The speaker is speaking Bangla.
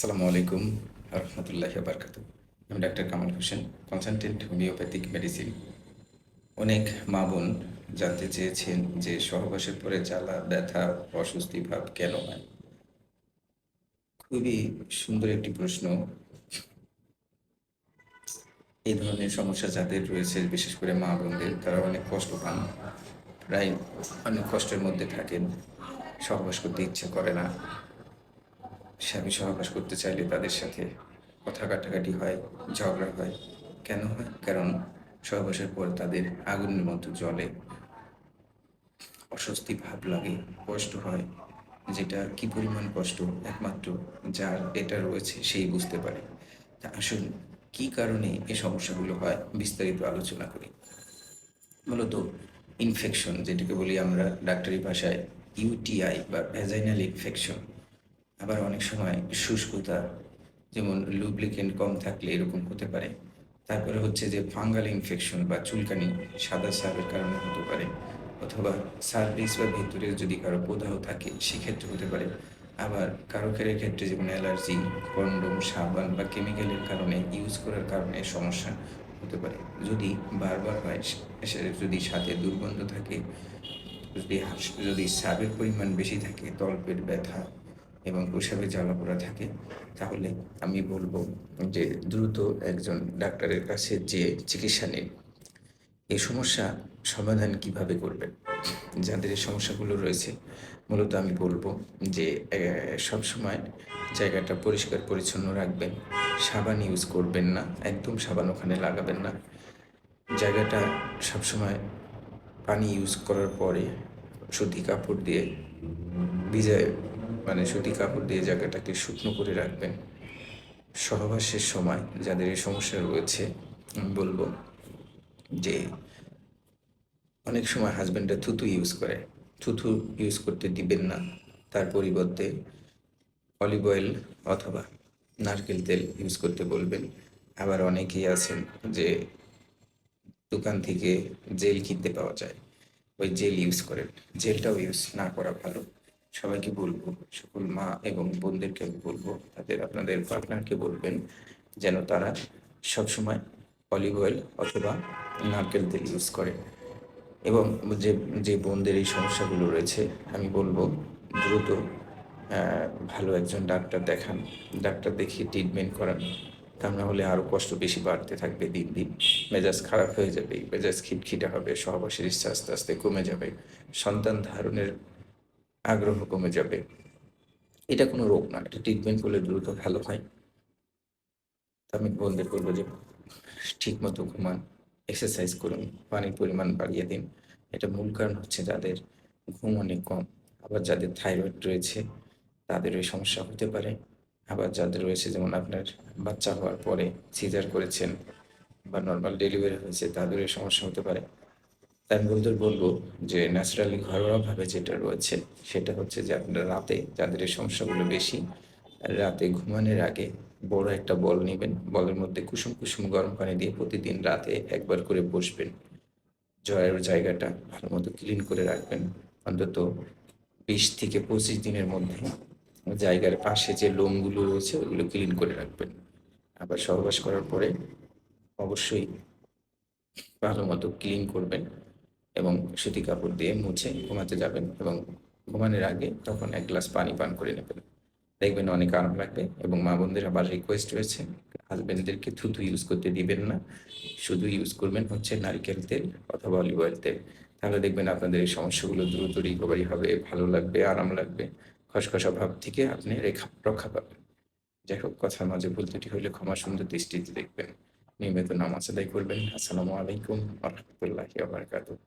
আসসালামু আলাইকুম রহমতুল্লাহি বারকাতুহু। আমি doctor Kamal Hossain, consultant homeopathic medicine. অনেক মা বোন জানতে চেয়েছেন যে সহবাসের পরে জ্বালা, ব্যথা, অস্বস্তি ভাব কেন হয়? খুবই সুন্দর একটি প্রশ্ন। এই ধরনের সমস্যা যাদের রয়েছে, বিশেষ করে মা বোনদের, তারা অনেক কষ্ট পান। প্রায় অনেক কষ্টের মধ্যে থাকেন। সহবাস করতে ইচ্ছে করে না। স্বামী সহবাস করতে চাইলে তাদের সাথে কথা কাটাকাটি হয়, ঝগড়া হয়। কেন হয়? কারণ সহবাসের পর তাদের আগুনের মতো জ্বলে, অস্বস্তি ভাব লাগে, কষ্ট হয়। যেটা কি পরিমাণ কষ্ট একমাত্র যার এটা রয়েছে সেই বুঝতে পারে। তা আসুন, কি কারণে এই সমস্যাগুলো হয় বিস্তারিত আলোচনা করি। মূলত ইনফেকশন, যেটাকে বলি আমরা ডাক্তারি ভাষায় ইউটিআই বা ভ্যাজাইনাল ইনফেকশন। আবার অনেক সময় শুষ্কতা, যেমন লুব্রিকেন্ট কম থাকলে এরকম হতে পারে। তারপরে হচ্ছে যে ফাঙ্গাল ইনফেকশন বা চুলকানি, সাদা সারের কারণে হতে পারে। অথবা সার্ভিস বা ভেতরে যদি কারো প্রদাহ থাকে সেক্ষেত্রে হতে পারে। আবার কারো ক্ষেত্রে যেমন অ্যালার্জি, কন্ডোম, সাবান বা কেমিক্যালের কারণে ইউজ করার কারণে সমস্যা হতে পারে। যদি বারবার হয়, যদি সাথে দুর্গন্ধ থাকে, যদি স্রাবের পরিমাণ বেশি থাকে, তলপেট ব্যথা এবং প্রস্রাবে জ্বালাপোড়া থাকে, তাহলে আমি বলব যে দ্রুত একজন ডাক্তারের কাছে যেয়ে চিকিৎসা নিন। এই সমস্যা সমাধান কিভাবে করবেন? যাদের এই সমস্যাগুলো রয়েছে, মূলত আমি বলব যে সবসময় জায়গাটা পরিষ্কার পরিচ্ছন্ন রাখবেন। সাবান ইউজ করবেন না, একদম সাবান ওখানে লাগাবেন না। জায়গাটা সবসময় পানি ইউজ করার পরে সুতি কাপড় দিয়ে ভিজায়, মানে সুতি কাপড় দিয়ে জায়গাটাকে শুকনো করে রাখবেন। সহবাসের সময় যাদের এই সমস্যা রয়েছে, আমি বলব যে অনেক সময় হাসব্যান্ডরা থুতু ইউজ করে। থুতু ইউজ করতে দিবেন না। তার পরিবর্তে অলিভ অয়েল অথবা নারকেল তেল ইউজ করতে বলবেন। আবার অনেকেই আছেন যে দোকান থেকে জেল কিনতে পাওয়া যায়, ওই জেল ইউজ করেন। জেলটাও ইউজ না করা ভালো। সবাইকে বলবো, সকল মা এবং বোনদেরকে আমি বলবো, তাদের আপনাদের পার্টনারকে বলবেন যেন তারা সবসময় অলিভ অয়েল অথবা নারকেল তেল ইউজ করে। এবং যে যে বোনদের এই সমস্যাগুলো রয়েছে, আমি বলবো দ্রুত ভালো একজন ডাক্তার দেখান। ডাক্তার দেখিয়ে ট্রিটমেন্ট করান। তা না হলে আরও কষ্ট বেশি বাড়তে থাকবে দিন দিন। মেজাজ খারাপ হয়ে যাবে, মেজাজ খিটখিটে হবে, সহবাসের ইচ্ছা আস্তে আস্তে কমে যাবে, সন্তান ধারণের আগ্রহ কমে যাবে। এটা কোনো রোগ না, এটা ট্রিটমেন্ট করলে দ্রুত ভালো হয়। তো আমি বোনদের বলবো যে ঠিক মতো ঘুমান, এক্সারসাইজ করুন, পানির পরিমাণ বাড়িয়ে দিন। এটা মূল কারণ হচ্ছে যাদের ঘুম অনেক কম। আবার যাদের থাইরয়েড রয়েছে তাদের ওই সমস্যা হতে পারে। আবার যাদের রয়েছে, যেমন আপনার বাচ্চা হওয়ার পরে সিজার করেছেন বা নর্মাল ডেলিভারি হয়েছে, তাদের এই সমস্যা হতে পারে। তাই আমি বন্ধুদের বলবো যে ন্যাচারালি ঘরোয়াভাবে যেটা রয়েছে সেটা হচ্ছে যে আপনারা রাতে, যাদের এই সমস্যাগুলো বেশি, রাতে ঘুমানোর আগে বড় একটা বল নেবেন। বলের মধ্যে কুসুম কুসুম গরম পানি দিয়ে প্রতিদিন রাতে একবার করে বসবেন। জয়ের জায়গাটা ভালো মতো ক্লিন করে রাখবেন। অন্তত 20 থেকে 25 দিনের মধ্যে জায়গার পাশে যে লোমগুলো রয়েছে ওগুলো ক্লিন করে রাখবেন। আবার সহবাস করার পরে অবশ্যই ভালো মতো ক্লিন করবেন এবং সুতি কাপড় দিয়ে মুছে ঘুমাতে যাবেন, এবং ঘুমানোর আগে তখন 1 গ্লাস পানি পান করে নেবেন। দেখবেন অনেক আরাম লাগবে। এবং মা বোনদের আবার রিকোয়েস্ট রয়েছে, হাজবেন্ডদেরকে থুতু ইউজ করতে দিবেন না। শুধু ইউজ করবেন হচ্ছে নারকেল তেল অথবা অলিভ অয়েল তেল। তাহলে দেখবেন আপনাদের এই সমস্যাগুলো দ্রুত রিকভারি হবে, ভালো লাগবে, আরাম লাগবে। খসখসা ভাব থেকে আপনি রক্ষা পাবেন। যাই হোক, কথার মাঝে ভুল ত্রুটি হইলে ক্ষমা সুন্দর দৃষ্টিতে দেখবেন। নিয়মিত নামাজ আদায় করবেন। আসসালামু আলাইকুম ওয়া রাহমাতুল্লাহি ওয়া বারাকাতুহু।